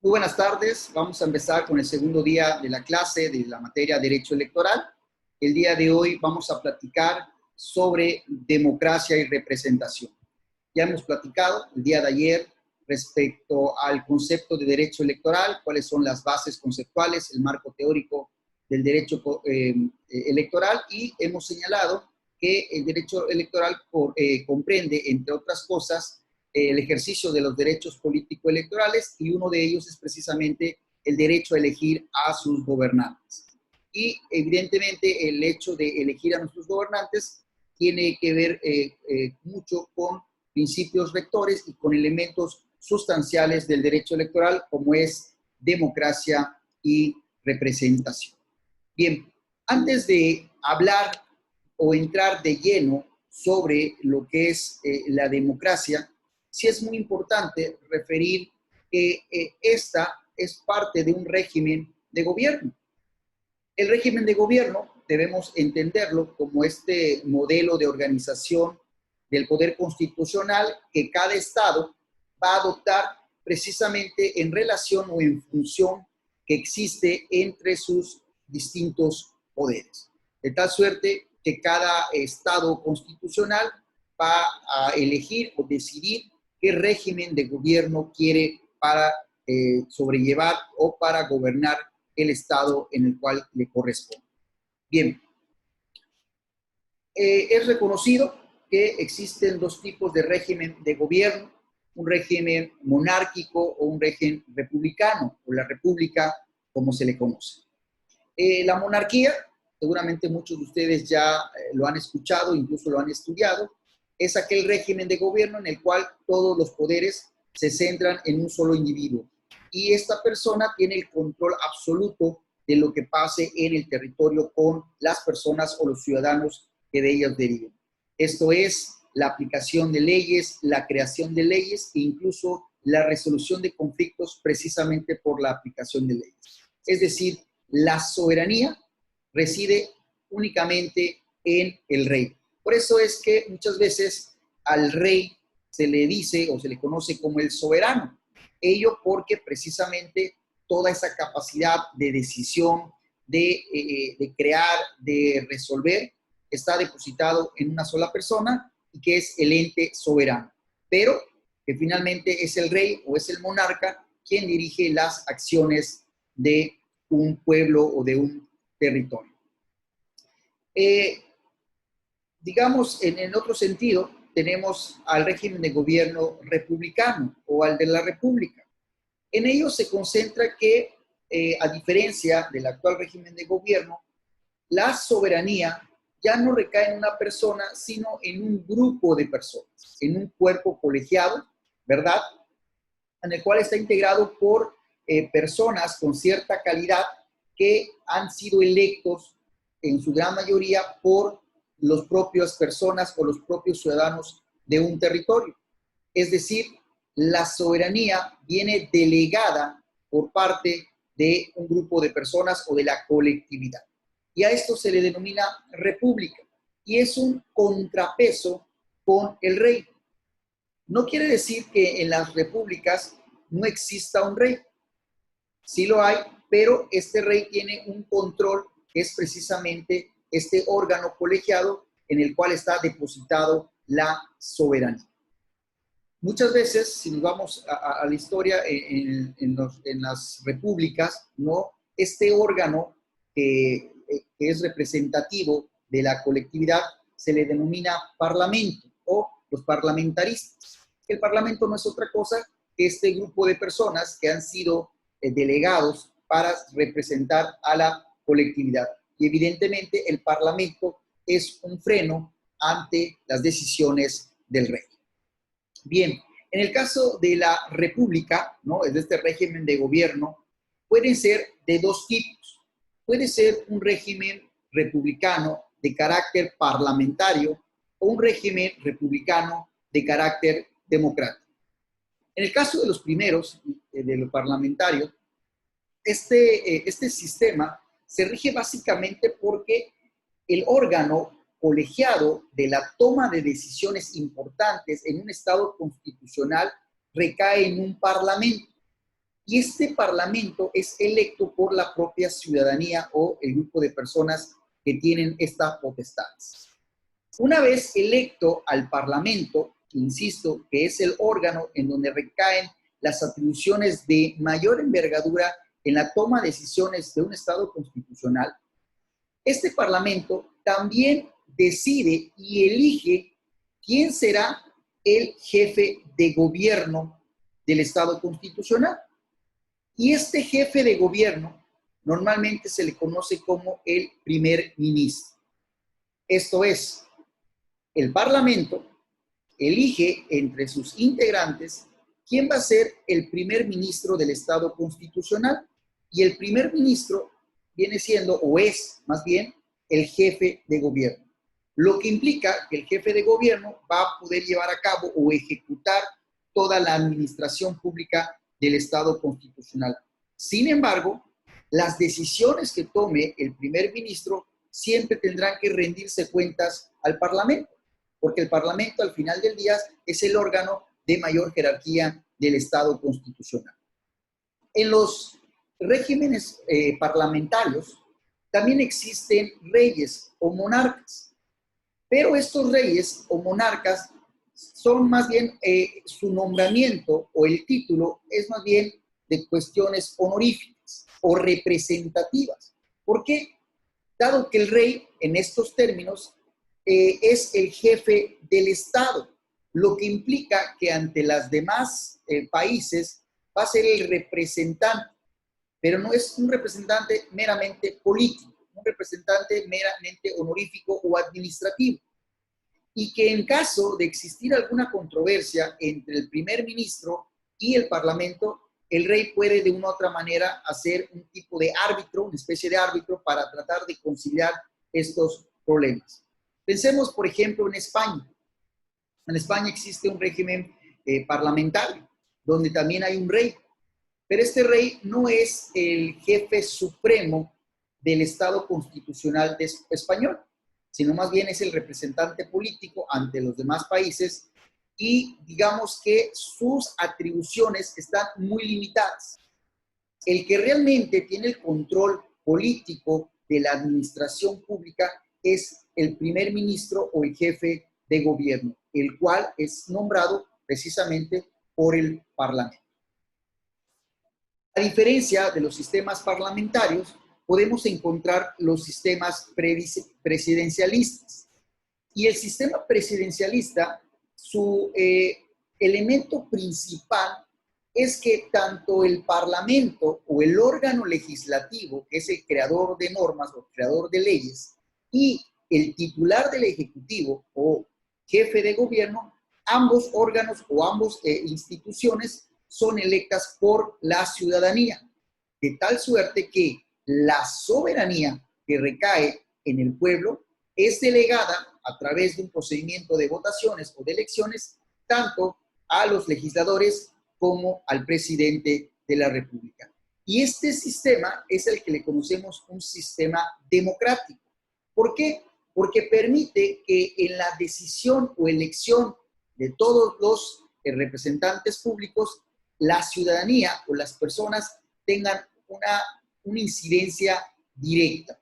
Muy buenas tardes. Vamos a empezar con el segundo día de la clase de la materia Derecho Electoral. El día de hoy vamos a platicar sobre democracia y representación. Ya hemos platicado el día de ayer respecto al concepto de derecho electoral, cuáles son las bases conceptuales, el marco teórico del derecho electoral, y hemos señalado que el derecho electoral comprende, entre otras cosas, el ejercicio de los derechos político-electorales, y uno de ellos es precisamente el derecho a elegir a sus gobernantes. Y evidentemente el hecho de elegir a nuestros gobernantes tiene que ver mucho con principios rectores y con elementos sustanciales del derecho electoral, como es democracia y representación. Bien, antes de hablar o entrar de lleno sobre lo que es la democracia, sí es muy importante referir que esta es parte de un régimen de gobierno. El régimen de gobierno debemos entenderlo como este modelo de organización del poder constitucional que cada estado va a adoptar precisamente en relación o en función que existe entre sus distintos poderes. De tal suerte que cada estado constitucional va a elegir o decidir qué régimen de gobierno quiere para sobrellevar o para gobernar el estado en el cual le corresponde. Bien, es reconocido que existen dos tipos de régimen de gobierno, un régimen monárquico o un régimen republicano, o la república como se le conoce. La monarquía, seguramente muchos de ustedes ya lo han escuchado, incluso lo han estudiado, es aquel régimen de gobierno en el cual todos los poderes se centran en un solo individuo, y esta persona tiene el control absoluto de lo que pase en el territorio con las personas o los ciudadanos que de ellas deriven. Esto es la aplicación de leyes, la creación de leyes e incluso la resolución de conflictos precisamente por la aplicación de leyes. Es decir, la soberanía reside únicamente en el rey. Por eso es que muchas veces al rey se le dice o se le conoce como el soberano. Ello porque precisamente toda esa capacidad de decisión, de crear, de resolver, está depositado en una sola persona, y que es el ente soberano. Pero que finalmente es el rey o es el monarca quien dirige las acciones de un pueblo o de un territorio. Digamos, en otro sentido, tenemos al régimen de gobierno republicano o al de la república. En ello se concentra que, a diferencia del actual régimen de gobierno, la soberanía ya no recae en una persona, sino en un grupo de personas, en un cuerpo colegiado, ¿verdad?, en el cual está integrado por personas con cierta calidad que han sido electos en su gran mayoría por las propias personas o los propios ciudadanos de un territorio. Es decir, la soberanía viene delegada por parte de un grupo de personas o de la colectividad. Y a esto se le denomina república. Y es un contrapeso con el rey. No quiere decir que en las repúblicas no exista un rey. Sí lo hay, pero este rey tiene un control que es precisamente este órgano colegiado en el cual está depositado la soberanía. Muchas veces, si nos vamos a la historia en las repúblicas, ¿no?, este órgano que es representativo de la colectividad se le denomina parlamento o los parlamentaristas. El parlamento no es otra cosa que este grupo de personas que han sido delegados para representar a la colectividad. Y evidentemente el parlamento es un freno ante las decisiones del rey. Bien, en el caso de la república, ¿no?, es de este régimen de gobierno, pueden ser de dos tipos. Puede ser un régimen republicano de carácter parlamentario o un régimen republicano de carácter democrático. En el caso de los primeros, de lo parlamentario, este sistema se rige básicamente porque el órgano colegiado de la toma de decisiones importantes en un Estado constitucional recae en un parlamento. y este parlamento es electo por la propia ciudadanía o el grupo de personas que tienen estas potestades. Una vez electo al parlamento, insisto, que es el órgano en donde recaen las atribuciones de mayor envergadura en la toma de decisiones de un Estado constitucional, este parlamento también decide y elige quién será el jefe de gobierno del Estado constitucional. Y este jefe de gobierno normalmente se le conoce como el primer ministro. Esto es, el parlamento elige entre sus integrantes quién va a ser el primer ministro del Estado constitucional. Y el primer ministro viene siendo, o es más bien, el jefe de gobierno. Lo que implica que el jefe de gobierno va a poder llevar a cabo o ejecutar toda la administración pública del Estado constitucional. Sin embargo, las decisiones que tome el primer ministro siempre tendrán que rendirse cuentas al Parlamento, porque el Parlamento al final del día es el órgano de mayor jerarquía del Estado constitucional. En los regímenes parlamentarios también existen reyes o monarcas, pero estos reyes o monarcas son más bien su nombramiento o el título es más bien de cuestiones honoríficas o representativas. ¿Por qué? Dado que el rey en estos términos es el jefe del Estado, lo que implica que ante los demás países va a ser el representante, pero no es un representante meramente político, un representante meramente honorífico o administrativo. Y que en caso de existir alguna controversia entre el primer ministro y el parlamento, el rey puede de una u otra manera hacer un tipo de árbitro, una especie de árbitro para tratar de conciliar estos problemas. Pensemos, por ejemplo, en España. En España existe un régimen parlamentario, donde también hay un rey, pero este rey no es el jefe supremo del Estado constitucional español, sino más bien es el representante político ante los demás países y digamos que sus atribuciones están muy limitadas. El que realmente tiene el control político de la administración pública es el primer ministro o el jefe de gobierno, el cual es nombrado precisamente por el Parlamento. A diferencia de los sistemas parlamentarios, podemos encontrar los sistemas presidencialistas. Y el sistema presidencialista, su elemento principal es que tanto el Parlamento o el órgano legislativo, que es el creador de normas o creador de leyes, y el titular del Ejecutivo o jefe de gobierno, ambos órganos o ambas instituciones son electas por la ciudadanía, de tal suerte que la soberanía que recae en el pueblo es delegada a través de un procedimiento de votaciones o de elecciones tanto a los legisladores como al presidente de la República. Y este sistema es el que le conocemos un sistema democrático. ¿Por qué? Porque permite que en la decisión o elección de todos los representantes públicos, la ciudadanía o las personas tengan una incidencia directa.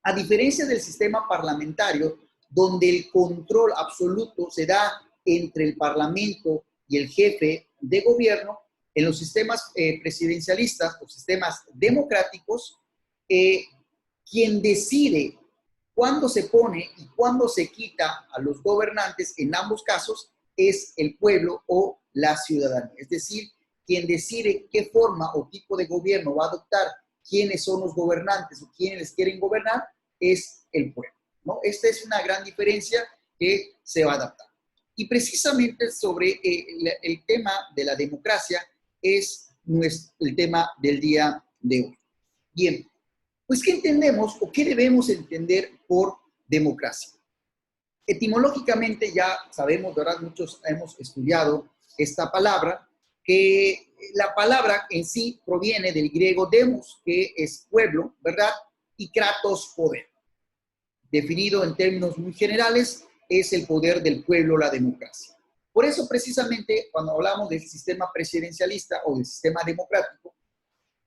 A diferencia del sistema parlamentario, donde el control absoluto se da entre el Parlamento y el jefe de gobierno, en los sistemas presidencialistas o sistemas democráticos, quien decide cuándo se pone y cuándo se quita a los gobernantes, en ambos casos, es el pueblo o la ciudadanía. Es decir, quien decide qué forma o tipo de gobierno va a adoptar, quiénes son los gobernantes o quiénes les quieren gobernar, es el pueblo, ¿no? Esta es una gran diferencia que se va a adaptar. Y precisamente sobre el tema de la democracia es el tema del día de hoy. Bien, pues ¿qué entendemos o qué debemos entender por democracia? Etimológicamente ya sabemos, ¿verdad? Muchos hemos estudiado esta palabra, que la palabra en sí proviene del griego demos, que es pueblo, ¿verdad? Y kratos, poder. Definido en términos muy generales, es el poder del pueblo, la democracia. Por eso, precisamente, cuando hablamos del sistema presidencialista o del sistema democrático,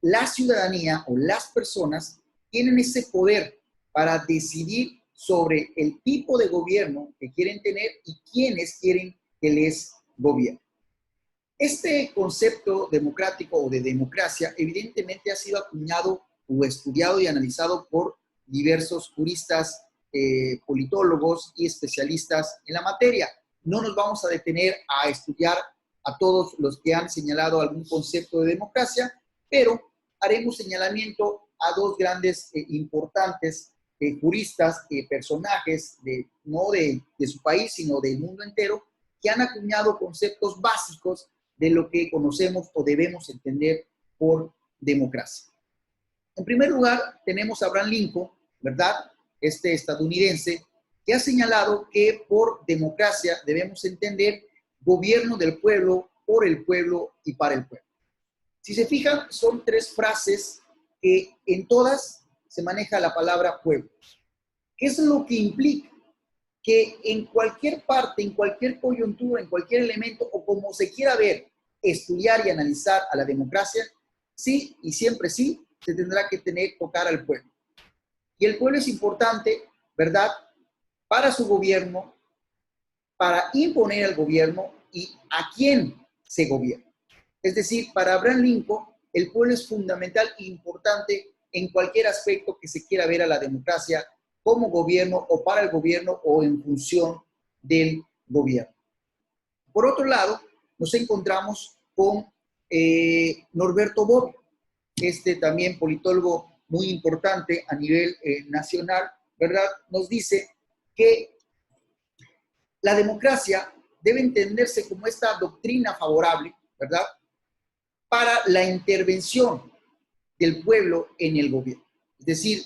la ciudadanía o las personas tienen ese poder para decidir sobre el tipo de gobierno que quieren tener y quiénes quieren que les gobierne. Este concepto democrático o de democracia evidentemente ha sido acuñado o estudiado y analizado por diversos juristas, politólogos y especialistas en la materia. No nos vamos a detener a estudiar a todos los que han señalado algún concepto de democracia, pero haremos señalamiento a dos grandes, importantes juristas, personajes, no de su país, sino del mundo entero, que han acuñado conceptos básicos de lo que conocemos o debemos entender por democracia. En primer lugar, tenemos a Abraham Lincoln, ¿verdad? Este estadounidense, que ha señalado que por democracia debemos entender gobierno del pueblo, por el pueblo y para el pueblo. Si se fijan, son tres frases que en todas se maneja la palabra pueblo. ¿Qué es lo que implica? Que en cualquier parte, en cualquier coyuntura, en cualquier elemento, o como se quiera ver, estudiar y analizar a la democracia, sí y siempre sí, se tendrá que tocar al pueblo. Y el pueblo es importante, ¿verdad?, para su gobierno, para imponer al gobierno y a quién se gobierna. Es decir, para Abraham Lincoln, el pueblo es fundamental e importante en cualquier aspecto que se quiera ver a la democracia como gobierno o para el gobierno o en función del gobierno. Por otro lado, nos encontramos con Norberto Bobbio, también politólogo muy importante a nivel nacional, ¿verdad? Nos dice que la democracia debe entenderse como esta doctrina favorable, ¿verdad?, para la intervención del pueblo en el gobierno. Es decir,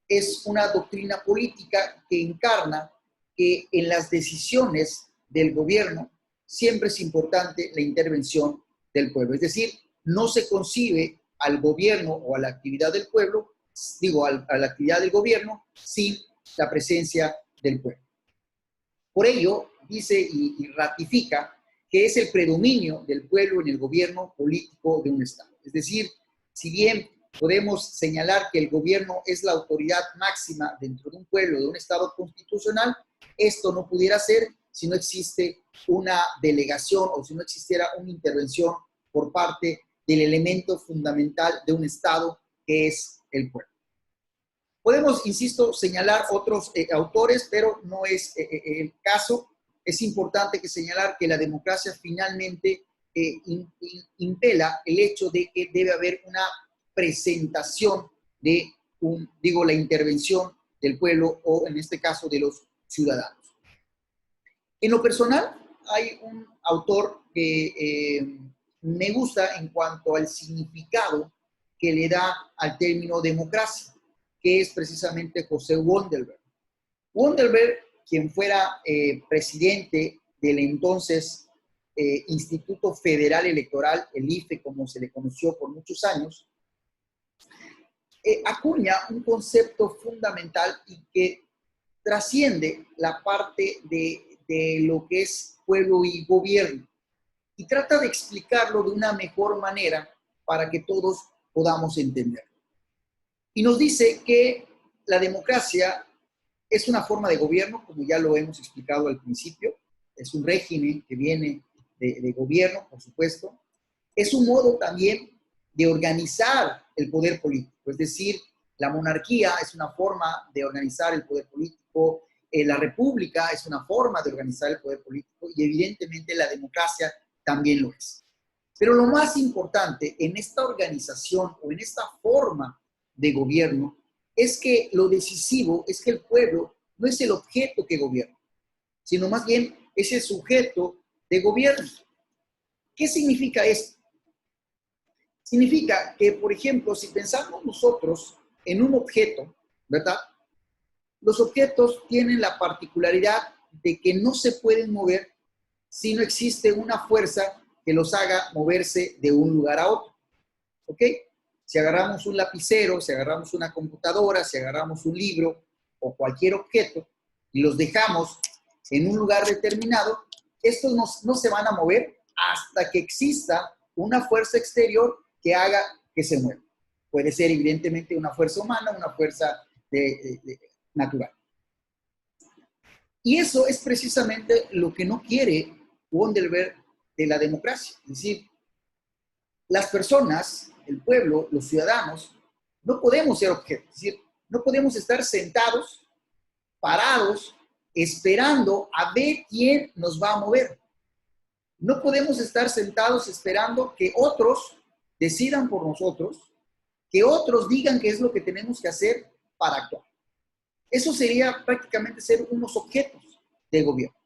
es una doctrina política que encarna que en las decisiones del gobierno siempre es importante la intervención del pueblo. Es decir, no se concibe al gobierno o a la actividad del pueblo, a la actividad del gobierno sin la presencia del pueblo. Por ello, dice y ratifica que es el predominio del pueblo en el gobierno político de un Estado. Es decir, si bien podemos señalar que el gobierno es la autoridad máxima dentro de un pueblo, de un Estado constitucional, esto no pudiera ser si no existe una delegación o si no existiera una intervención por parte del elemento fundamental de un Estado, que es el pueblo. Podemos, insisto, señalar otros autores, pero no es el caso. Es importante que señalar que la democracia finalmente impela el hecho de que debe haber una presentación de la intervención del pueblo o en este caso de los ciudadanos. En lo personal, hay un autor que me gusta en cuanto al significado que le da al término democracia, que es precisamente José Wandelberg. Wandelberg, quien fuera presidente del entonces Instituto Federal Electoral, el IFE, como se le conoció por muchos años, acuña un concepto fundamental y que trasciende la parte de lo que es pueblo y gobierno y trata de explicarlo de una mejor manera para que todos podamos entenderlo. Y nos dice que la democracia es una forma de gobierno, como ya lo hemos explicado al principio, es un régimen que viene de gobierno, por supuesto, es un modo también de organizar el poder político, es decir, la monarquía es una forma de organizar el poder político, la república es una forma de organizar el poder político y evidentemente la democracia también lo es. Pero lo más importante en esta organización o en esta forma de gobierno es que lo decisivo es que el pueblo no es el objeto que gobierna, sino más bien es el sujeto de gobierno. ¿Qué significa esto? Significa que, por ejemplo, si pensamos nosotros en un objeto, ¿verdad? Los objetos tienen la particularidad de que no se pueden mover si no existe una fuerza que los haga moverse de un lugar a otro. ¿Ok? Si agarramos un lapicero, si agarramos una computadora, si agarramos un libro o cualquier objeto y los dejamos en un lugar determinado, estos no se van a mover hasta que exista una fuerza exterior que haga que se mueva. Puede ser evidentemente una fuerza humana, una fuerza natural. Y eso es precisamente lo que no quiere Wandelberg de la democracia. Es decir, las personas, el pueblo, los ciudadanos, no podemos ser objetos. Es decir, no podemos estar sentados, parados, esperando a ver quién nos va a mover. No podemos estar sentados esperando que otros decidan por nosotros, que otros digan qué es lo que tenemos que hacer para actuar. Eso sería prácticamente ser unos objetos del gobierno.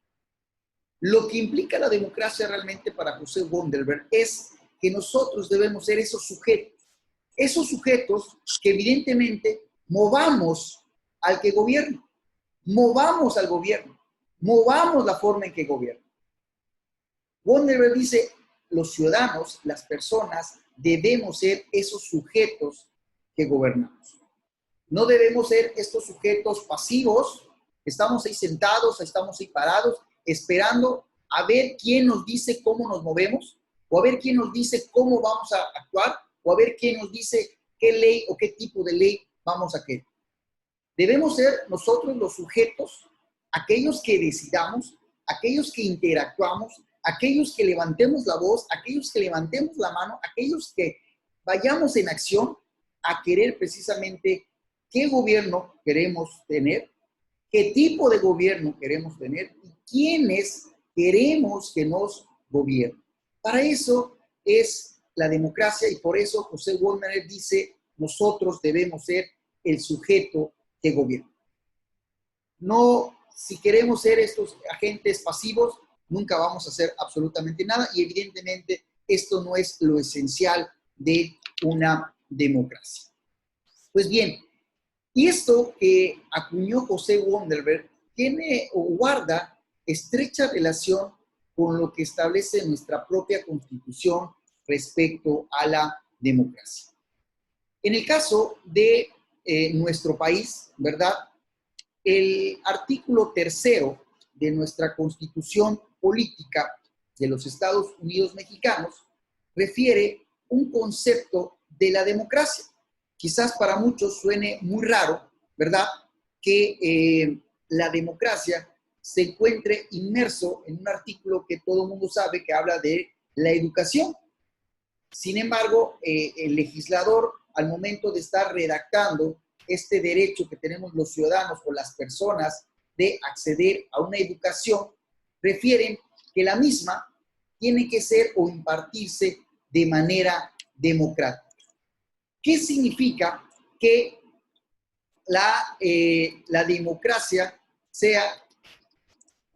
Lo que implica la democracia realmente para José Wandelberg es que nosotros debemos ser esos sujetos que evidentemente movamos al que gobierna, movamos al gobierno, movamos la forma en que gobierna. Wandelberg dice, los ciudadanos, las personas, debemos ser esos sujetos que gobernamos. No debemos ser estos sujetos pasivos, estamos ahí sentados, estamos ahí parados, esperando a ver quién nos dice cómo nos movemos, o a ver quién nos dice cómo vamos a actuar, o a ver quién nos dice qué ley o qué tipo de ley vamos a querer. Debemos ser nosotros los sujetos, aquellos que decidamos, aquellos que interactuamos, aquellos que levantemos la voz, aquellos que levantemos la mano, aquellos que vayamos en acción a querer precisamente qué gobierno queremos tener, qué tipo de gobierno queremos tener y quiénes queremos que nos gobiernen. Para eso es la democracia y por eso José Wandelberg dice, nosotros debemos ser el sujeto que gobierna. No, si queremos ser estos agentes pasivos, nunca vamos a hacer absolutamente nada y evidentemente esto no es lo esencial de una democracia. Pues bien, y esto que acuñó José Wandelberg tiene o guarda estrecha relación con lo que establece nuestra propia Constitución respecto a la democracia. En el caso de nuestro país, ¿verdad? El artículo 3º de nuestra Constitución Política de los Estados Unidos Mexicanos refiere un concepto de la democracia. Quizás para muchos suene muy raro, ¿verdad? Que la democracia se encuentre inmerso en un artículo que todo el mundo sabe que habla de la educación. Sin embargo, el legislador, al momento de estar redactando este derecho que tenemos los ciudadanos o las personas de acceder a una educación, refieren que la misma tiene que ser o impartirse de manera democrática. ¿Qué significa que la democracia sea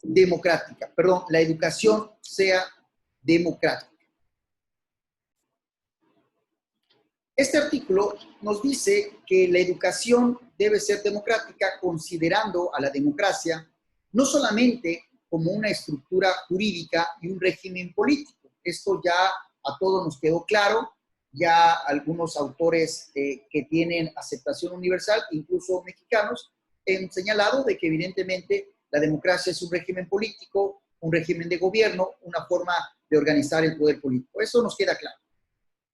democrática? Perdón, la educación sea democrática. Este artículo nos dice que la educación debe ser democrática considerando a la democracia no solamente como una estructura jurídica y un régimen político. Esto ya a todos nos quedó claro, ya algunos autores que tienen aceptación universal, incluso mexicanos, han señalado de que evidentemente la democracia es un régimen político, un régimen de gobierno, una forma de organizar el poder político. Eso nos queda claro.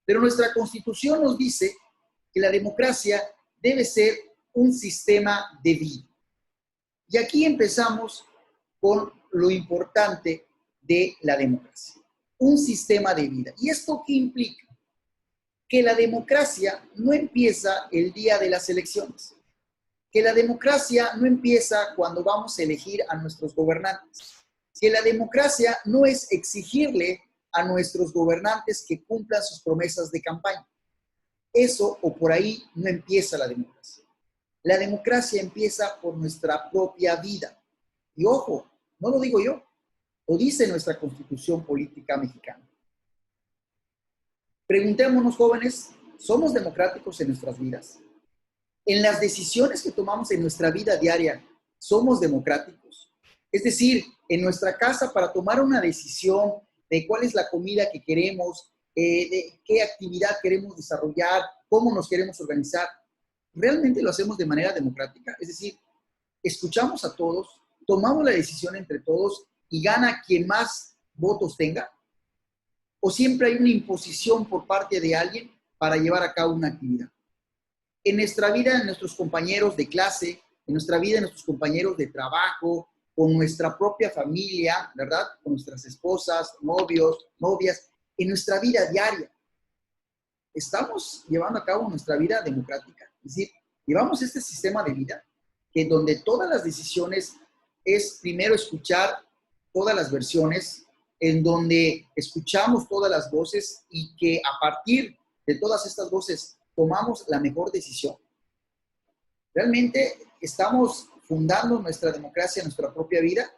Pero nuestra Constitución nos dice que la democracia debe ser un sistema de vida. Y aquí empezamos con lo importante de la democracia. Un sistema de vida. ¿Y esto qué implica? Que la democracia no empieza el día de las elecciones. Que la democracia no empieza cuando vamos a elegir a nuestros gobernantes. Que la democracia no es exigirle a nuestros gobernantes que cumplan sus promesas de campaña. Eso o por ahí no empieza la democracia. La democracia empieza por nuestra propia vida. Y ojo, no lo digo yo, lo dice nuestra Constitución Política Mexicana. Preguntémonos, jóvenes, ¿somos democráticos en nuestras vidas? En las decisiones que tomamos en nuestra vida diaria, ¿somos democráticos? Es decir, en nuestra casa para tomar una decisión de cuál es la comida que queremos, de qué actividad queremos desarrollar, cómo nos queremos organizar, ¿realmente lo hacemos de manera democrática? Es decir, escuchamos a todos, tomamos la decisión entre todos y gana quien más votos tenga? ¿O siempre hay una imposición por parte de alguien para llevar a cabo una actividad? En nuestra vida, en nuestros compañeros de clase, en nuestra vida, en nuestros compañeros de trabajo, con nuestra propia familia, ¿verdad? Con nuestras esposas, novios, novias, en nuestra vida diaria. ¿Estamos llevando a cabo nuestra vida democrática? Es decir, llevamos este sistema de vida que donde todas las decisiones es primero escuchar todas las versiones, en donde escuchamos todas las voces y que a partir de todas estas voces tomamos la mejor decisión. ¿Realmente estamos fundando nuestra democracia en nuestra propia vida?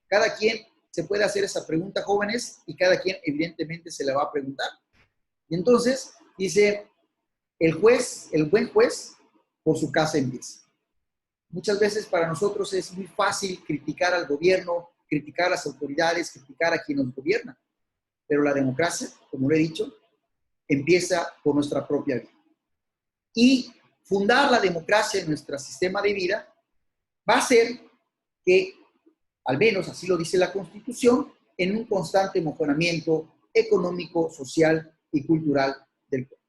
Cada quien se puede hacer esa pregunta, jóvenes, y cada quien evidentemente se la va a preguntar. Y entonces dice, el buen juez, por su casa empieza. Muchas veces para nosotros es muy fácil criticar al gobierno, criticar a las autoridades, criticar a quien nos gobierna. Pero la democracia, como lo he dicho, empieza por nuestra propia vida. Y fundar la democracia en nuestro sistema de vida va a ser que, al menos así lo dice la Constitución, en un constante mejoramiento económico, social y cultural del pueblo.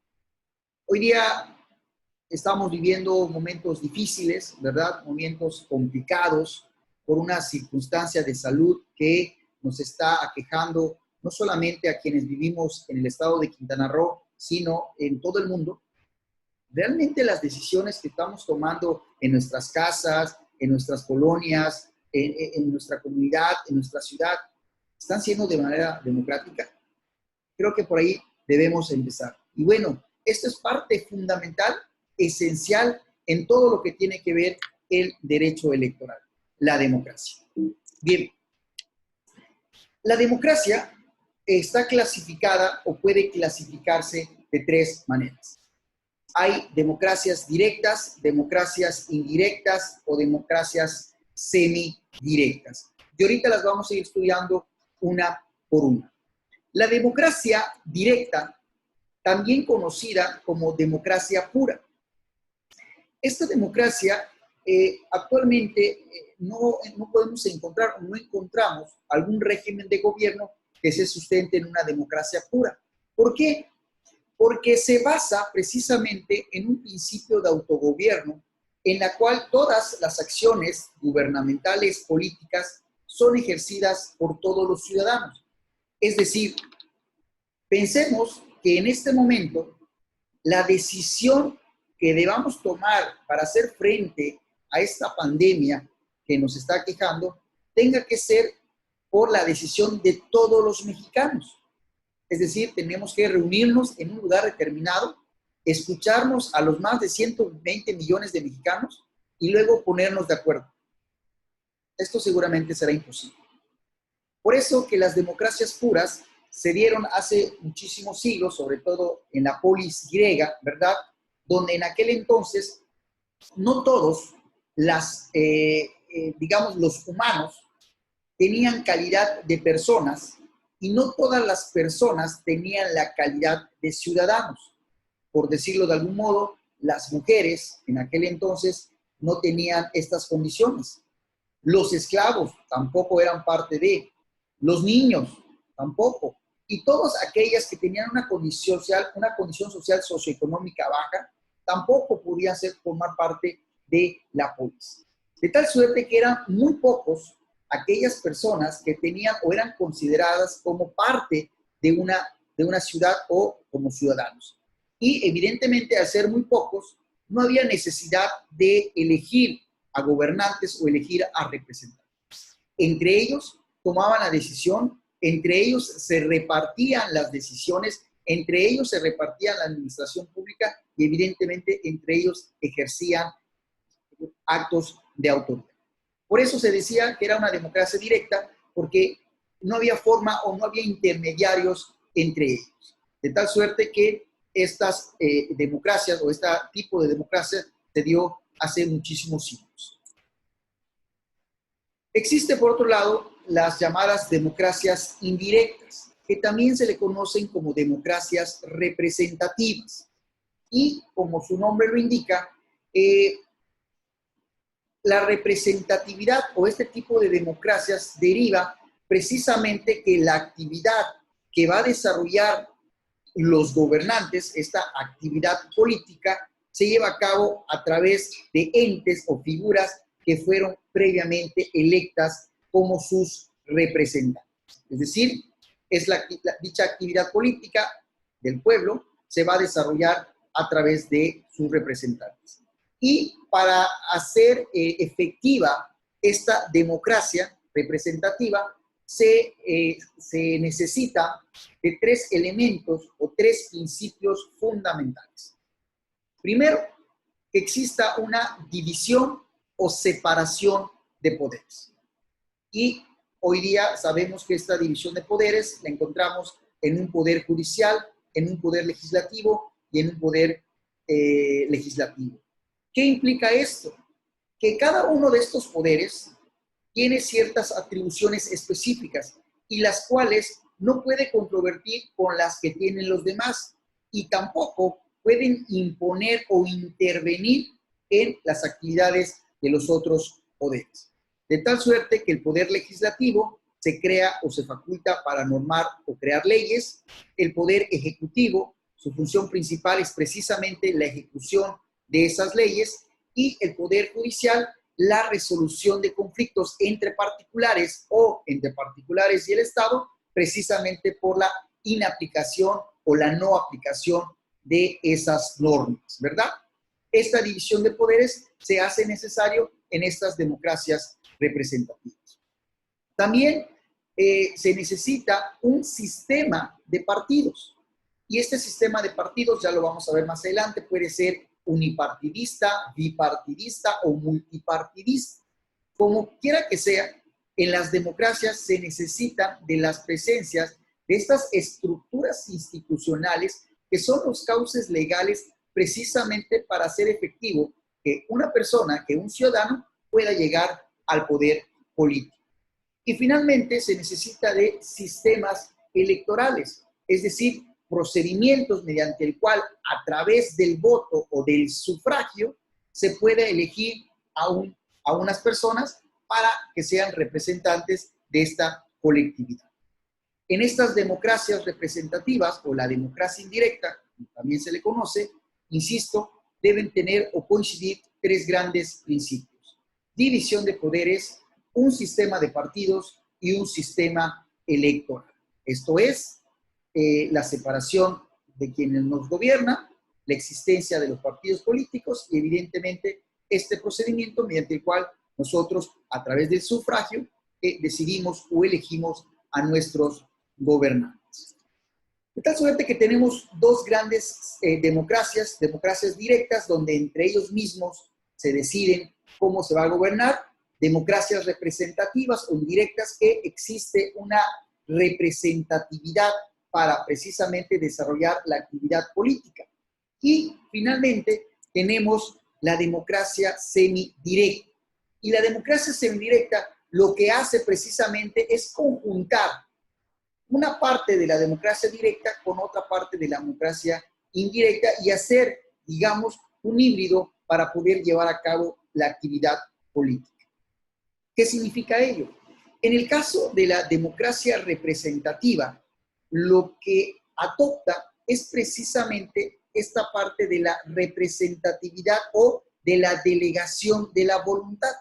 Hoy día estamos viviendo momentos difíciles, ¿verdad? Momentos complicados por una circunstancia de salud que nos está aquejando no solamente a quienes vivimos en el estado de Quintana Roo, sino en todo el mundo. Realmente las decisiones que estamos tomando en nuestras casas, en nuestras colonias, en nuestra comunidad, en nuestra ciudad, ¿están siendo de manera democrática? Creo que por ahí debemos empezar. Y bueno, esto es parte fundamental, esencial en todo lo que tiene que ver el derecho electoral, la democracia. Bien, la democracia está clasificada o puede clasificarse de tres maneras. Hay democracias directas, democracias indirectas o democracias semidirectas. Y ahorita las vamos a ir estudiando una por una. La democracia directa, también conocida como democracia pura. Esta democracia actualmente no podemos encontrar o no encontramos algún régimen de gobierno que se sustente en una democracia pura. ¿Por qué? Porque se basa precisamente en un principio de autogobierno en la cual todas las acciones gubernamentales políticas son ejercidas por todos los ciudadanos. Es decir, pensemos que en este momento la decisión que debamos tomar para hacer frente a esta pandemia que nos está quejando tenga que ser por la decisión de todos los mexicanos. Es decir, tenemos que reunirnos en un lugar determinado, escucharnos a los más de 120 millones de mexicanos y luego ponernos de acuerdo. Esto seguramente será imposible. Por eso que las democracias puras se dieron hace muchísimos siglos, sobre todo en la polis griega, ¿verdad? Donde en aquel entonces no todos digamos, los humanos tenían calidad de personas y no todas las personas tenían la calidad de ciudadanos. Por decirlo de algún modo, las mujeres en aquel entonces no tenían estas condiciones. Los esclavos tampoco eran parte de, los niños tampoco. Y todas aquellas que tenían una condición social socioeconómica baja, tampoco podían formar parte de la polis. De tal suerte que eran muy pocos aquellas personas que tenían o eran consideradas como parte de una ciudad o como ciudadanos. Y evidentemente, al ser muy pocos, no había necesidad de elegir a gobernantes o elegir a representantes. Entre ellos tomaban la decisión, entre ellos se repartían las decisiones, entre ellos se repartía la administración pública y evidentemente entre ellos ejercían actos de autoridad. Por eso se decía que era una democracia directa, porque no había forma o no había intermediarios entre ellos. De tal suerte que estas democracias o este tipo de democracia se dio hace muchísimos siglos. Existe, por otro lado, las llamadas democracias indirectas, que también se le conocen como democracias representativas. Y, como su nombre lo indica, la representatividad o este tipo de democracias deriva precisamente que la actividad que va a desarrollar los gobernantes, esta actividad política, se lleva a cabo a través de entes o figuras que fueron previamente electas como sus representantes. Es decir, dicha actividad política del pueblo se va a desarrollar a través de sus representantes. Y para hacer efectiva esta democracia representativa, se necesita de tres elementos o tres principios fundamentales. Primero, que exista una división o separación de poderes. Y hoy día sabemos que esta división de poderes la encontramos en un poder judicial, en un poder legislativo y en un poder legislativo. ¿Qué implica esto? Que cada uno de estos poderes tiene ciertas atribuciones específicas y las cuales no puede controvertir con las que tienen los demás y tampoco pueden imponer o intervenir en las actividades de los otros poderes. De tal suerte que el poder legislativo se crea o se faculta para normar o crear leyes. El poder ejecutivo, su función principal es precisamente la ejecución de esas leyes, y el poder judicial, la resolución de conflictos entre particulares o entre particulares y el Estado, precisamente por la inaplicación o la no aplicación de esas normas, ¿verdad? Esta división de poderes se hace necesario en estas democracias representativas. También se necesita un sistema de partidos, y este sistema de partidos, ya lo vamos a ver más adelante, puede ser unipartidista, bipartidista o multipartidista. Como quiera que sea, en las democracias se necesitan de las presencias de estas estructuras institucionales que son los cauces legales precisamente para hacer efectivo que una persona, que un ciudadano pueda llegar al poder político. Y finalmente se necesita de sistemas electorales, es decir, procedimientos mediante el cual a través del voto o del sufragio se puede elegir a unas personas para que sean representantes de esta colectividad. En estas democracias representativas o la democracia indirecta, como también se le conoce, insisto, deben tener o coincidir tres grandes principios: división de poderes, un sistema de partidos y un sistema electoral. Esto es, la separación de quienes nos gobiernan, la existencia de los partidos políticos y evidentemente este procedimiento mediante el cual nosotros a través del sufragio decidimos o elegimos a nuestros gobernantes. De tal suerte que tenemos dos grandes democracias directas donde entre ellos mismos se deciden cómo se va a gobernar, democracias representativas o indirectas que existe una representatividad para precisamente desarrollar la actividad política. Y finalmente tenemos la democracia semidirecta. Y la democracia semidirecta lo que hace precisamente es conjuntar una parte de la democracia directa con otra parte de la democracia indirecta y hacer, digamos, un híbrido para poder llevar a cabo la actividad política. ¿Qué significa ello? En el caso de la democracia representativa, lo que adopta es precisamente esta parte de la representatividad o de la delegación de la voluntad.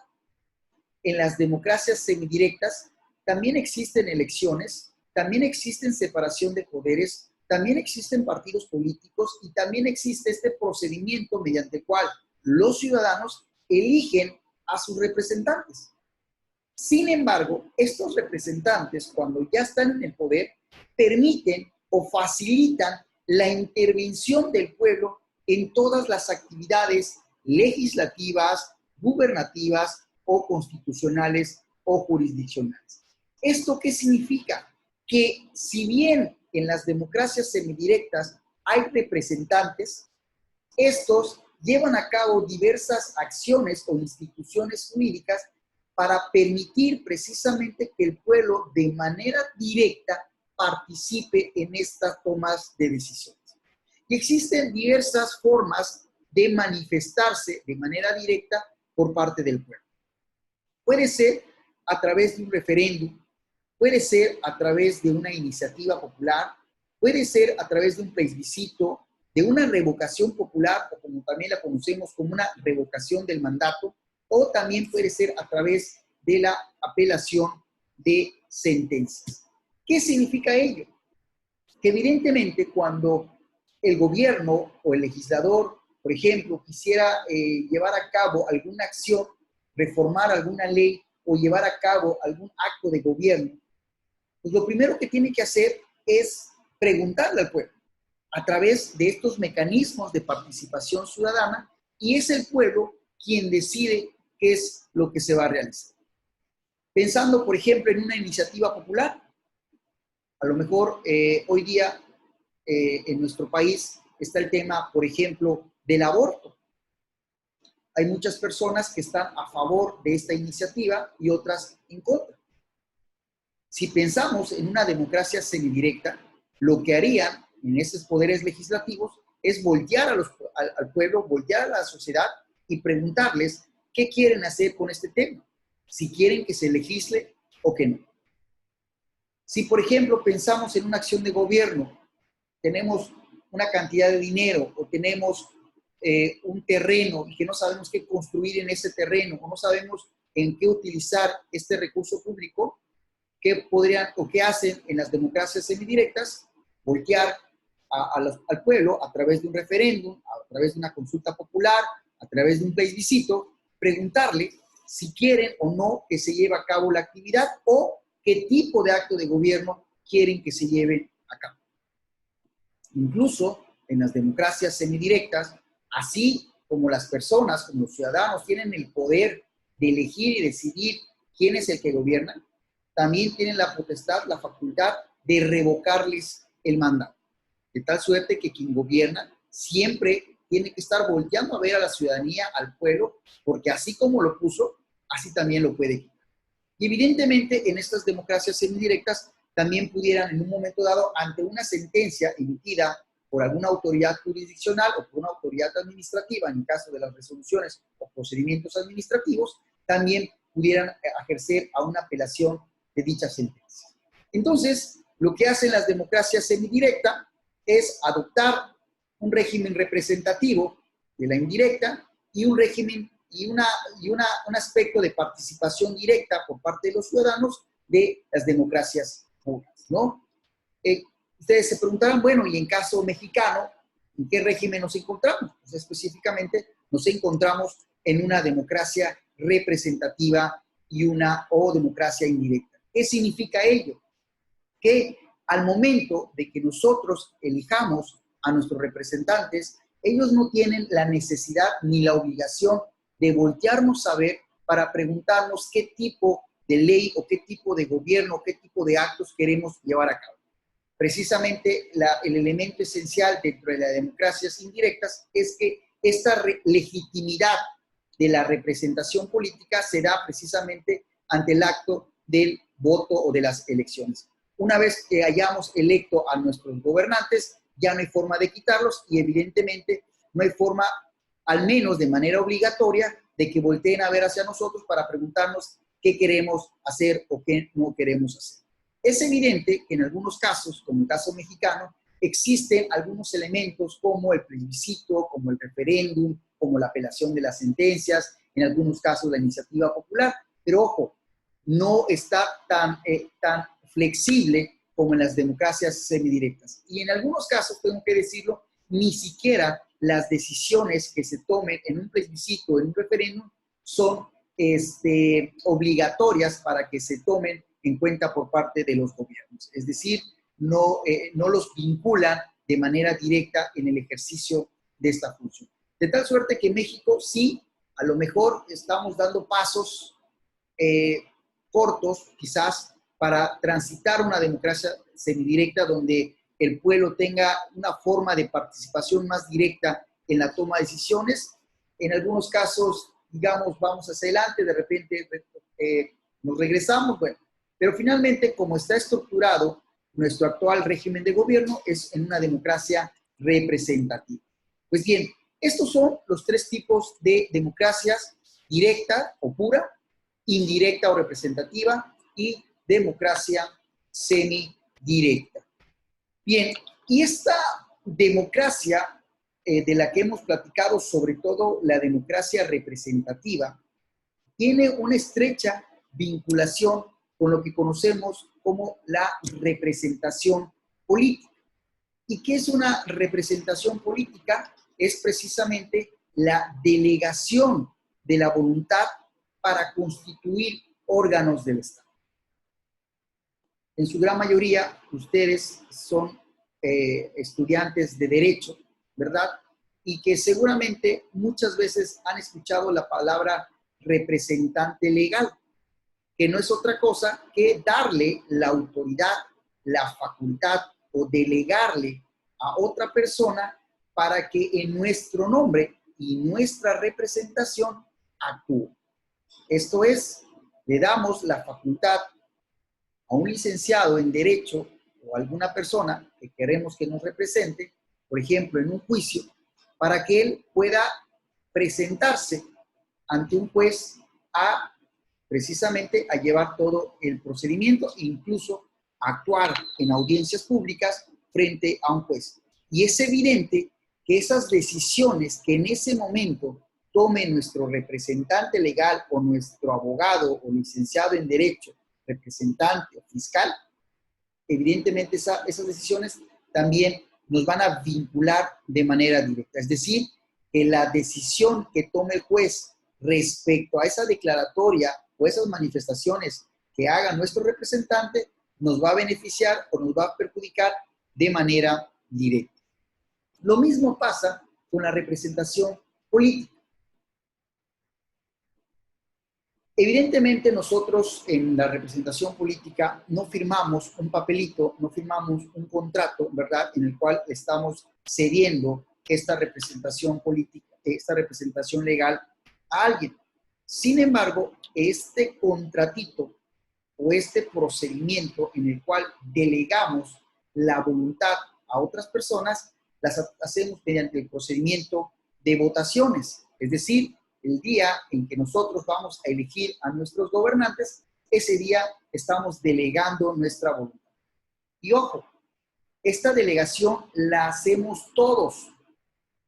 En las democracias semidirectas también existen elecciones, también existen separación de poderes, también existen partidos políticos y también existe este procedimiento mediante el cual los ciudadanos eligen a sus representantes. Sin embargo, estos representantes, cuando ya están en el poder, permiten o facilitan la intervención del pueblo en todas las actividades legislativas, gubernativas o constitucionales o jurisdiccionales. ¿Esto qué significa? Que si bien en las democracias semidirectas hay representantes, estos llevan a cabo diversas acciones o instituciones jurídicas para permitir precisamente que el pueblo de manera directa participe en estas tomas de decisiones. Y existen diversas formas de manifestarse de manera directa por parte del pueblo. Puede ser a través de un referéndum, puede ser a través de una iniciativa popular, puede ser a través de un plebiscito, de una revocación popular, o como también la conocemos como una revocación del mandato, o también puede ser a través de la apelación de sentencias. ¿Qué significa ello? Que evidentemente cuando el gobierno o el legislador, por ejemplo, quisiera llevar a cabo alguna acción, reformar alguna ley o llevar a cabo algún acto de gobierno, pues lo primero que tiene que hacer es preguntarle al pueblo a través de estos mecanismos de participación ciudadana, y es el pueblo quien decide qué es lo que se va a realizar. Pensando, por ejemplo, en una iniciativa popular, a lo mejor hoy día en nuestro país está el tema, por ejemplo, del aborto. Hay muchas personas que están a favor de esta iniciativa y otras en contra. Si pensamos en una democracia semidirecta, lo que harían en esos poderes legislativos es voltear al pueblo, voltear a la sociedad y preguntarles qué quieren hacer con este tema, si quieren que se legisle o que no. Si, por ejemplo, pensamos en una acción de gobierno, tenemos una cantidad de dinero o tenemos un terreno y que no sabemos qué construir en ese terreno o no sabemos en qué utilizar este recurso público, ¿qué podrían o qué hacen en las democracias semidirectas? Voltear al pueblo a través de un referéndum, a través de una consulta popular, a través de un plebiscito, preguntarle si quieren o no que se lleve a cabo la actividad o qué tipo de acto de gobierno quieren que se lleve a cabo. Incluso en las democracias semidirectas, así como las personas, como los ciudadanos tienen el poder de elegir y decidir quién es el que gobierna, también tienen la potestad, la facultad de revocarles el mandato. De tal suerte que quien gobierna siempre tiene que estar volteando a ver a la ciudadanía, al pueblo, porque así como lo puso, así también lo puede quitar. Y evidentemente en estas democracias semidirectas también pudieran en un momento dado, ante una sentencia emitida por alguna autoridad jurisdiccional o por una autoridad administrativa, en el caso de las resoluciones o procedimientos administrativos, también pudieran ejercer a una apelación de dicha sentencia. Entonces, lo que hacen las democracias semidirectas es adoptar un régimen representativo de la indirecta y un régimen y un aspecto de participación directa por parte de los ciudadanos de las democracias puras, ¿no? Ustedes se preguntarán, bueno, y en caso mexicano, ¿en qué régimen nos encontramos? Pues específicamente nos encontramos en una democracia representativa o democracia indirecta. ¿Qué significa ello? Que al momento de que nosotros elijamos a nuestros representantes, ellos no tienen la necesidad ni la obligación de voltearnos a ver para preguntarnos qué tipo de ley o qué tipo de gobierno, qué tipo de actos queremos llevar a cabo. Precisamente el elemento esencial dentro de las democracias indirectas es que esta legitimidad de la representación política se da precisamente ante el acto del voto o de las elecciones. Una vez que hayamos electo a nuestros gobernantes, ya no hay forma de quitarlos y evidentemente no hay forma, al menos de manera obligatoria, de que volteen a ver hacia nosotros para preguntarnos qué queremos hacer o qué no queremos hacer. Es evidente que en algunos casos, como el caso mexicano, existen algunos elementos como el plebiscito, como el referéndum, como la apelación de las sentencias, en algunos casos la iniciativa popular, pero ojo, no está tan flexible como en las democracias semidirectas. Y en algunos casos, tengo que decirlo, ni siquiera las decisiones que se tomen en un plebiscito o en un referéndum son obligatorias para que se tomen en cuenta por parte de los gobiernos. Es decir, no los vinculan de manera directa en el ejercicio de esta función. De tal suerte que México sí, a lo mejor estamos dando pasos cortos, quizás, para transitar una democracia semidirecta donde el pueblo tenga una forma de participación más directa en la toma de decisiones. En algunos casos, digamos, vamos hacia adelante, de repente nos regresamos, bueno. Pero finalmente, como está estructurado nuestro actual régimen de gobierno, es en una democracia representativa. Pues bien, estos son los tres tipos de democracias: directa o pura, indirecta o representativa y democracia semidirecta. Bien, y esta democracia de la que hemos platicado, sobre todo la democracia representativa, tiene una estrecha vinculación con lo que conocemos como la representación política. ¿Y qué es una representación política? Es precisamente la delegación de la voluntad para constituir órganos del Estado. En su gran mayoría, ustedes son estudiantes de Derecho, ¿verdad? Y que seguramente muchas veces han escuchado la palabra representante legal, que no es otra cosa que darle la autoridad, la facultad o delegarle a otra persona para que en nuestro nombre y nuestra representación actúe. Esto es, le damos la facultad a un licenciado en Derecho o alguna persona que queremos que nos represente, por ejemplo, en un juicio, para que él pueda presentarse ante un juez precisamente a llevar todo el procedimiento e incluso actuar en audiencias públicas frente a un juez. Y es evidente que esas decisiones que en ese momento tome nuestro representante legal o nuestro abogado o licenciado en Derecho, representante o fiscal, evidentemente esas decisiones también nos van a vincular de manera directa. Es decir, que la decisión que tome el juez respecto a esa declaratoria o esas manifestaciones que haga nuestro representante nos va a beneficiar o nos va a perjudicar de manera directa. Lo mismo pasa con la representación política. Evidentemente nosotros en la representación política no firmamos un papelito, no firmamos un contrato, ¿verdad?, en el cual estamos cediendo esta representación política, esta representación legal a alguien. Sin embargo, este contratito o este procedimiento en el cual delegamos la voluntad a otras personas, las hacemos mediante el procedimiento de votaciones. Es decir, el día en que nosotros vamos a elegir a nuestros gobernantes, ese día estamos delegando nuestra voluntad. Y ojo, esta delegación la hacemos todos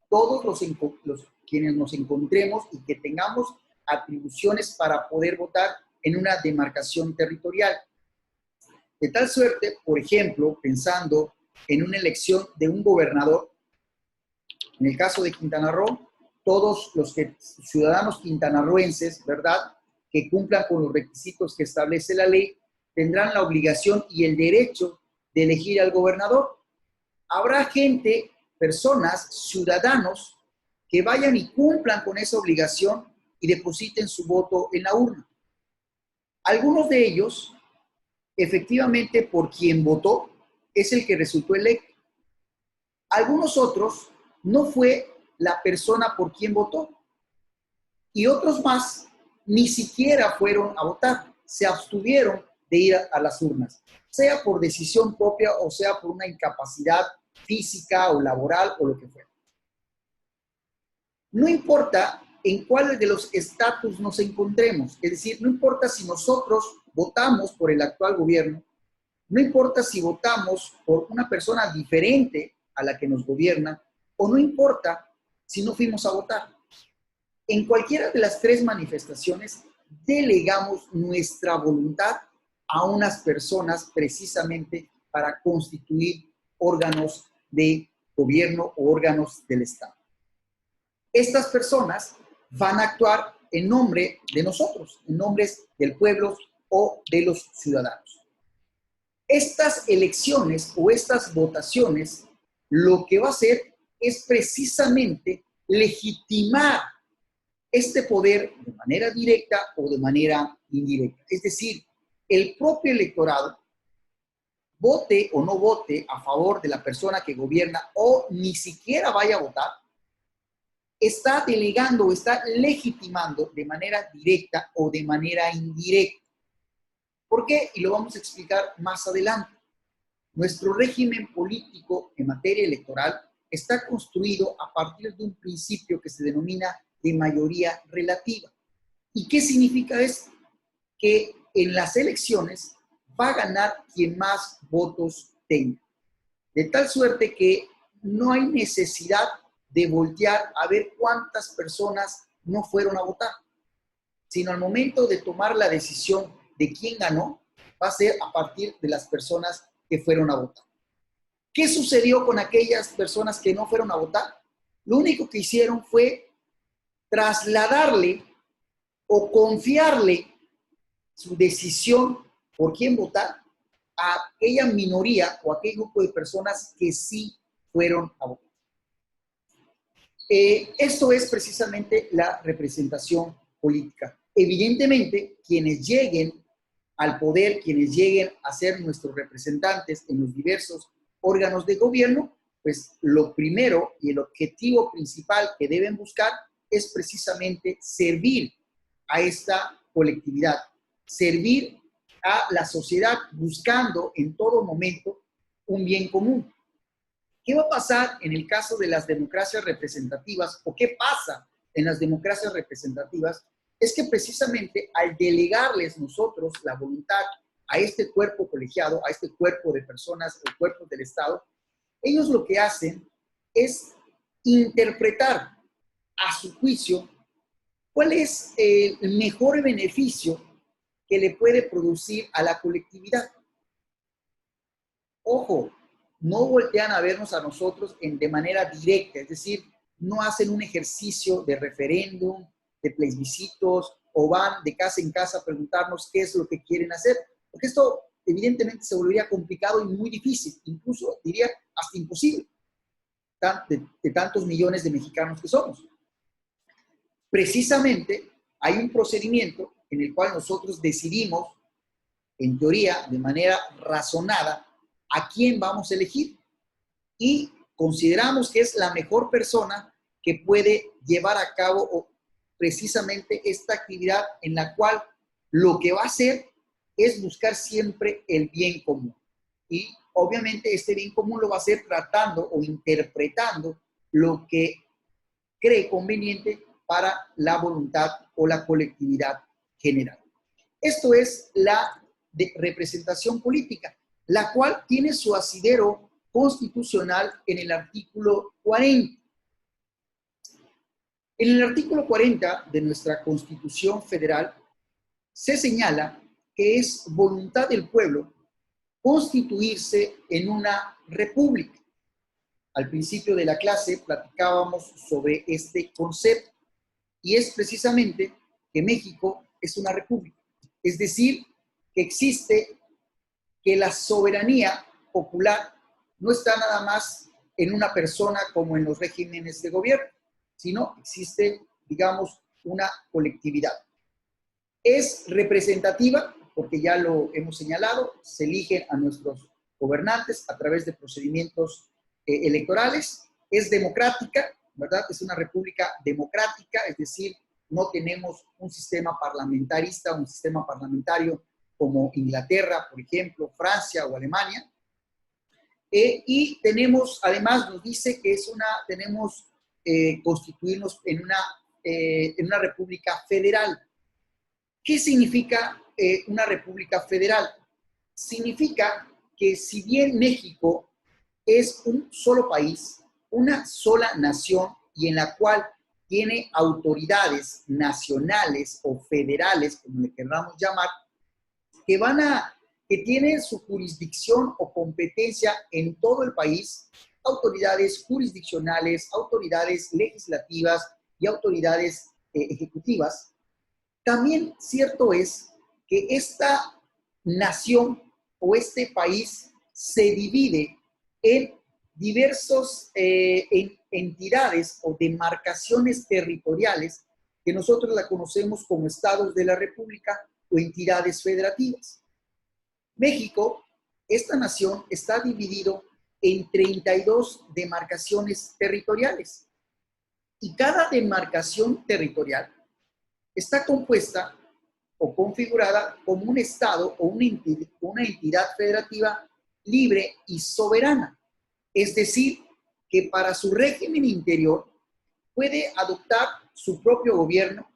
los quienes nos encontremos y que tengamos atribuciones para poder votar en una demarcación territorial. De tal suerte, por ejemplo, pensando en una elección de un gobernador, en el caso de Quintana Roo, todos los ciudadanos quintanarroenses, ¿verdad?, que cumplan con los requisitos que establece la ley, tendrán la obligación y el derecho de elegir al gobernador. Habrá gente, personas, ciudadanos, que vayan y cumplan con esa obligación y depositen su voto en la urna. Algunos de ellos, efectivamente, por quien votó, es el que resultó electo. Algunos otros no fue la persona por quien votó. Y otros más ni siquiera fueron a votar, se abstuvieron de ir a las urnas, sea por decisión propia o sea por una incapacidad física o laboral o lo que fuera. No importa en cuál de los estatus nos encontremos, es decir, no importa si nosotros votamos por el actual gobierno, no importa si votamos por una persona diferente a la que nos gobierna, o no importa si no fuimos a votar. En cualquiera de las tres manifestaciones, delegamos nuestra voluntad a unas personas precisamente para constituir órganos de gobierno o órganos del Estado. Estas personas van a actuar en nombre de nosotros, en nombre del pueblo o de los ciudadanos. Estas elecciones o estas votaciones, lo que va a hacer es precisamente legitimar este poder de manera directa o de manera indirecta. Es decir, el propio electorado, vote o no vote a favor de la persona que gobierna o ni siquiera vaya a votar, está delegando o está legitimando de manera directa o de manera indirecta. ¿Por qué? Y lo vamos a explicar más adelante. Nuestro régimen político en materia electoral está construido a partir de un principio que se denomina de mayoría relativa. ¿Y qué significa esto? Que en las elecciones va a ganar quien más votos tenga. De tal suerte que no hay necesidad de voltear a ver cuántas personas no fueron a votar, sino al momento de tomar la decisión de quién ganó, va a ser a partir de las personas que fueron a votar. ¿Qué sucedió con aquellas personas que no fueron a votar? Lo único que hicieron fue trasladarle o confiarle su decisión por quién votar a aquella minoría o a aquel grupo de personas que sí fueron a votar. Esto es precisamente la representación política. Evidentemente, quienes lleguen al poder, quienes lleguen a ser nuestros representantes en los diversos órganos de gobierno, pues lo primero y el objetivo principal que deben buscar es precisamente servir a esta colectividad, servir a la sociedad buscando en todo momento un bien común. ¿Qué va a pasar en el caso de las democracias representativas o qué pasa en las democracias representativas? Es que precisamente al delegarles nosotros la voluntad a este cuerpo colegiado, a este cuerpo de personas o cuerpos del Estado, ellos lo que hacen es interpretar a su juicio cuál es el mejor beneficio que le puede producir a la colectividad. Ojo, no voltean a vernos a nosotros de manera directa, es decir, no hacen un ejercicio de referéndum, de plebiscitos, o van de casa en casa a preguntarnos qué es lo que quieren hacer, porque esto evidentemente se volvería complicado y muy difícil, incluso diría hasta imposible, de tantos millones de mexicanos que somos. Precisamente hay un procedimiento en el cual nosotros decidimos, en teoría, de manera razonada, a quién vamos a elegir y consideramos que es la mejor persona que puede llevar a cabo precisamente esta actividad en la cual lo que va a hacer es buscar siempre el bien común. Y obviamente este bien común lo va a hacer tratando o interpretando lo que cree conveniente para la voluntad o la colectividad general. Esto es la representación política, la cual tiene su asidero constitucional en el artículo 40. En el artículo 40 de nuestra Constitución Federal se señala que es voluntad del pueblo constituirse en una república. Al principio de la clase platicábamos sobre este concepto y es precisamente que México es una república. Es decir, que existe, que la soberanía popular no está nada más en una persona como en los regímenes de gobierno, sino existe, digamos, una colectividad. Es representativa, porque ya lo hemos señalado, se eligen a nuestros gobernantes a través de procedimientos electorales, es democrática, ¿verdad? Es una república democrática, es decir, no tenemos un sistema parlamentarista, un sistema parlamentario como Inglaterra, por ejemplo, Francia o Alemania. Y tenemos, además, nos dice que tenemos constituirnos en una república federal. ¿Qué significa una república federal? Significa que si bien México es un solo país, una sola nación y en la cual tiene autoridades nacionales o federales, como le queramos llamar, que tienen su jurisdicción o competencia en todo el país, autoridades jurisdiccionales, autoridades legislativas y autoridades ejecutivas. También cierto es que esta nación o este país se divide en diversas entidades o demarcaciones territoriales que nosotros la conocemos como estados de la República o entidades federativas. México, esta nación, está dividido en 32 demarcaciones territoriales y cada demarcación territorial está compuesta o configurada como un estado o una entidad federativa libre y soberana. Es decir, que para su régimen interior puede adoptar su propio gobierno,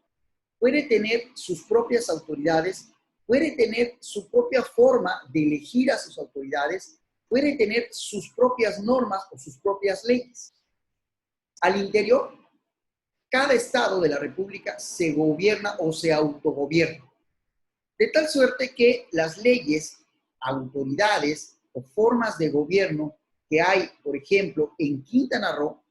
puede tener sus propias autoridades puede tener su propia forma de elegir a sus autoridades, puede tener sus propias normas o sus propias leyes. Al interior, cada estado de la República se gobierna o se autogobierna, de tal suerte que las leyes, autoridades o formas de gobierno que hay, por ejemplo, en Quintana Roo,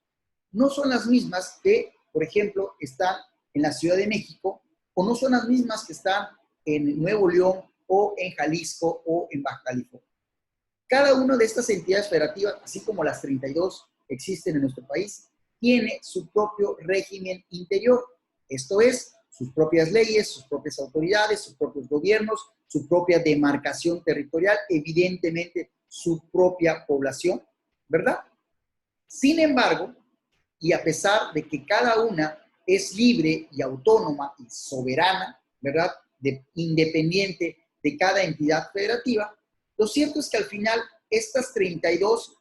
no son las mismas que, por ejemplo, están en la Ciudad de México, o no son las mismas que están en Nuevo León, o en Jalisco, o en Baja California. Cada una de estas entidades federativas, así como las 32 existen en nuestro país, tiene su propio régimen interior. Esto es, sus propias leyes, sus propias autoridades, sus propios gobiernos, su propia demarcación territorial, evidentemente su propia población, ¿verdad? Sin embargo, y a pesar de que cada una es libre y autónoma y soberana, ¿verdad? Independiente de cada entidad federativa, lo cierto es que al final estas 32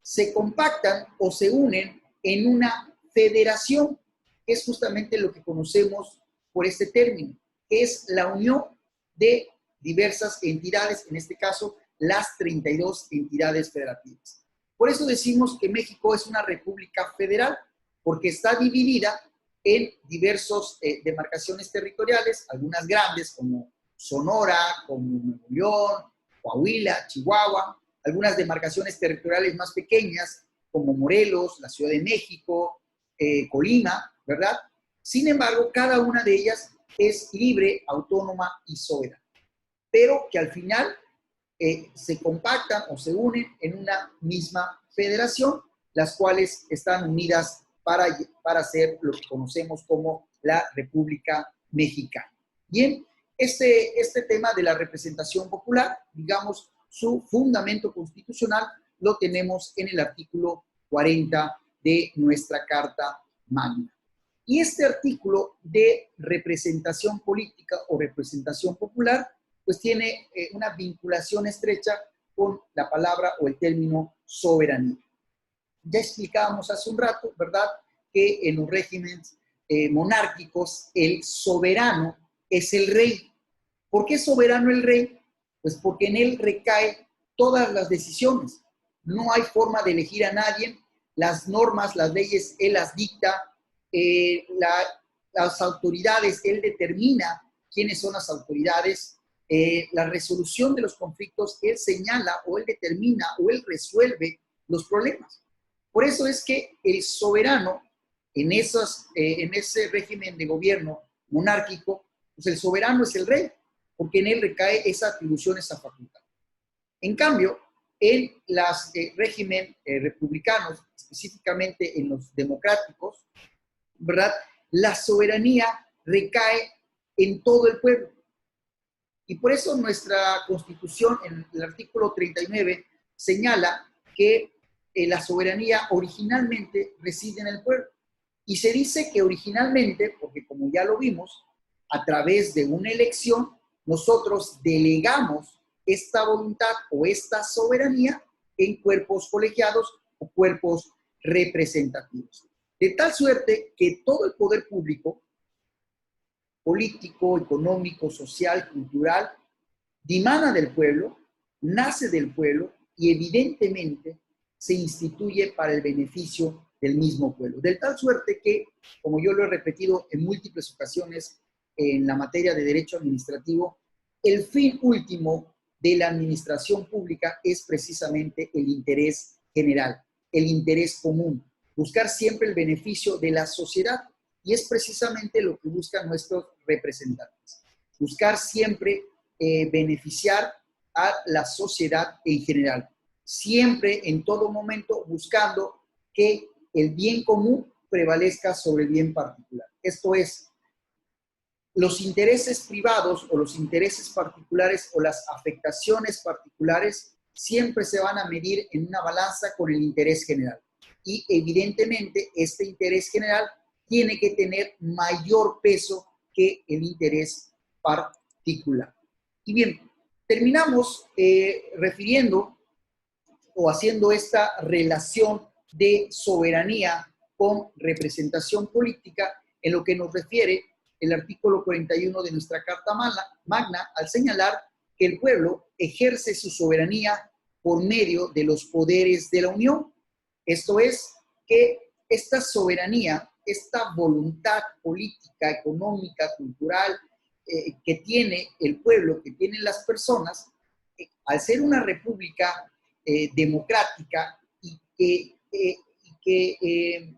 se compactan o se unen en una federación, que es justamente lo que conocemos por este término, que es la unión de diversas entidades, en este caso las 32 entidades federativas. Por eso decimos que México es una república federal, porque está dividida en diversas demarcaciones territoriales, algunas grandes como Sonora, como Nuevo León, Coahuila, Chihuahua, algunas demarcaciones territoriales más pequeñas como Morelos, la Ciudad de México, Colima, ¿verdad? Sin embargo, cada una de ellas es libre, autónoma y soberana, pero que al final se compactan o se unen en una misma federación, las cuales están unidas para hacer lo que conocemos como la República Mexicana. Bien, este tema de la representación popular, digamos, su fundamento constitucional lo tenemos en el artículo 40 de nuestra Carta Magna. Y este artículo de representación política o representación popular pues tiene una vinculación estrecha con la palabra o el término soberanía. Ya explicábamos hace un rato, ¿verdad?, que en los regímenes monárquicos el soberano es el rey. ¿Por qué es soberano el rey? Pues porque en él recaen todas las decisiones. No hay forma de elegir a nadie. Las normas, las leyes, él las dicta. Las autoridades, él determina quiénes son las autoridades. La resolución de los conflictos, él señala o él determina o él resuelve los problemas. Por eso es que el soberano, en ese régimen de gobierno monárquico, pues el soberano es el rey, porque en él recae esa atribución, esa facultad. En cambio, en los regímenes republicanos, específicamente en los democráticos, ¿verdad?, la soberanía recae en todo el pueblo. Y por eso nuestra Constitución, en el artículo 39, señala que la soberanía originalmente reside en el pueblo. Y se dice que originalmente, porque como ya lo vimos, a través de una elección, nosotros delegamos esta voluntad o esta soberanía en cuerpos colegiados o cuerpos representativos. De tal suerte que todo el poder público, político, económico, social, cultural, dimana del pueblo, nace del pueblo y evidentemente se instituye para el beneficio del mismo pueblo. De tal suerte que, como yo lo he repetido en múltiples ocasiones en la materia de derecho administrativo, el fin último de la administración pública es precisamente el interés general, el interés común, buscar siempre el beneficio de la sociedad. Y es precisamente lo que buscan nuestros representantes. Buscar siempre beneficiar a la sociedad en general. Siempre, en todo momento, buscando que el bien común prevalezca sobre el bien particular. Esto es, los intereses privados o los intereses particulares o las afectaciones particulares siempre se van a medir en una balanza con el interés general. Y evidentemente este interés general tiene que tener mayor peso que el interés particular. Y bien, terminamos refiriendo o haciendo esta relación de soberanía con representación política en lo que nos refiere el artículo 41 de nuestra Carta Magna al señalar que el pueblo ejerce su soberanía por medio de los poderes de la Unión. Esto es, que esta soberanía, esta voluntad política, económica, cultural, que tiene el pueblo, que tienen las personas, al ser una república democrática y que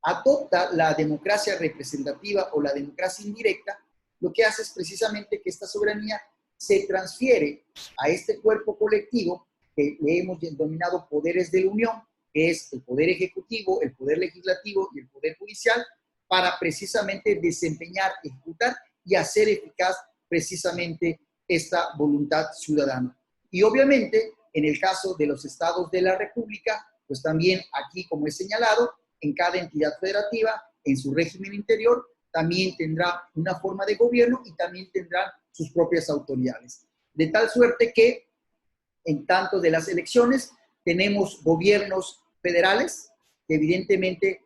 adopta la democracia representativa o la democracia indirecta, lo que hace es precisamente que esta soberanía se transfiere a este cuerpo colectivo que le hemos denominado poderes de la Unión, que es el poder ejecutivo, el poder legislativo y el poder judicial, para precisamente desempeñar, ejecutar y hacer eficaz precisamente esta voluntad ciudadana. Y obviamente, en el caso de los estados de la República, pues también aquí, como he señalado, en cada entidad federativa, en su régimen interior, también tendrá una forma de gobierno y también tendrán sus propias autoridades. De tal suerte que, en tanto de las elecciones, tenemos gobiernos federales, que evidentemente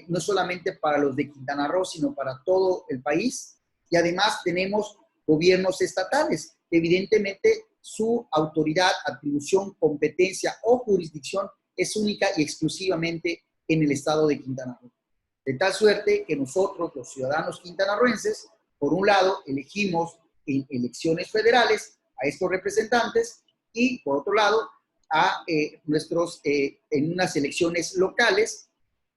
no solamente para los de Quintana Roo, sino para todo el país, y además tenemos gobiernos estatales, que evidentemente su autoridad, atribución, competencia o jurisdicción es única y exclusivamente en el estado de Quintana Roo. De tal suerte que nosotros, los ciudadanos quintanarroenses, por un lado, elegimos en elecciones federales a estos representantes y, por otro lado, en unas elecciones locales,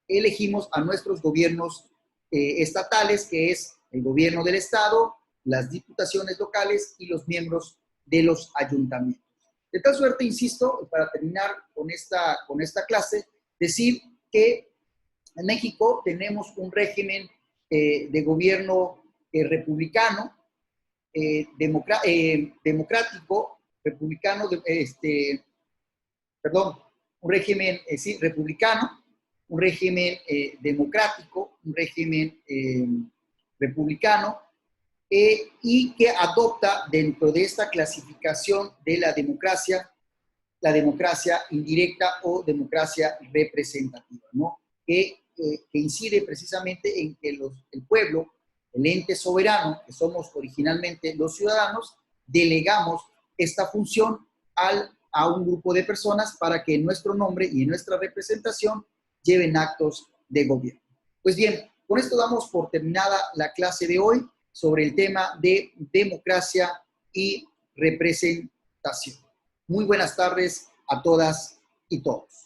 elegimos a nuestros gobiernos estatales, que es el gobierno del estado, las diputaciones locales y los miembros de los ayuntamientos. De tal suerte, insisto, para terminar con esta clase, decir que en México tenemos un régimen de gobierno republicano, democrático, republicano, un régimen republicano, un régimen democrático, un régimen republicano, y que adopta dentro de esta clasificación de la democracia indirecta o democracia representativa, ¿no? Que incide precisamente en que el pueblo, el ente soberano, que somos originalmente los ciudadanos, delegamos esta función a un grupo de personas para que en nuestro nombre y en nuestra representación lleven actos de gobierno. Pues bien, con esto damos por terminada la clase de hoy sobre el tema de democracia y representación. Muy buenas tardes a todas y todos.